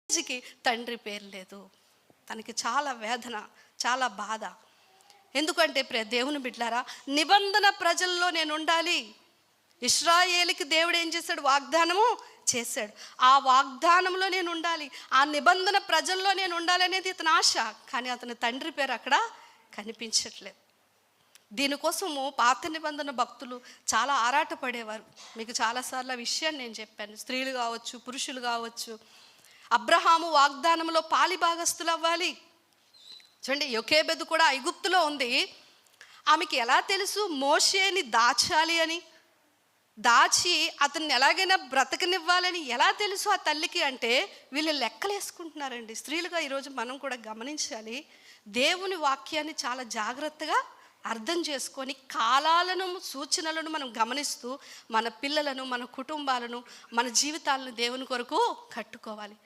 రోజుకి తండ్రి పేరు లేదు. తనకి చాలా వేదన, చాలా బాధ. ఎందుకంటే దేవుని బిడ్డలారా, నిబంధన ప్రజల్లో నేను ఉండాలి. ఇశ్రాయేలుకి దేవుడు ఏం చేశాడు? వాగ్దానము చేశాడు. ఆ వాగ్దానంలో నేను ఉండాలి, ఆ నిబంధన ప్రజల్లో నేను ఉండాలి అనేది ఇతని ఆశ. కానీ అతని తండ్రి పేరు అక్కడ కనిపించట్లేదు. దీనికోసము పాత నిబంధన భక్తులు చాలా ఆరాటపడేవారు. మీకు చాలాసార్లు ఆ విషయాన్ని నేను చెప్పాను. స్త్రీలు కావచ్చు, పురుషులు కావచ్చు, అబ్రహాము వాగ్దానంలో పాలి భాగస్థులు అవ్వాలి. చూడండి, యోకేబెదు కూడా ఐగుప్తులో ఉంది. ఆమెకి ఎలా తెలుసు మోషేని దాచాలి అని? దాచి అతన్ని ఎలాగైనా బ్రతకనివ్వాలని ఎలా తెలుసు ఆ తల్లికి అంటే, వీళ్ళు లెక్కలు వేసుకుంటున్నారండి. స్త్రీలుగా ఈరోజు మనం కూడా గమనించాలి. దేవుని వాక్యాన్ని చాలా జాగ్రత్తగా అర్థం చేసుకొని కాలాలను, సూచనలను మనం గమనిస్తూ మన పిల్లలను, మన కుటుంబాలను, మన జీవితాలను దేవుని కొరకు కట్టుకోవాలి.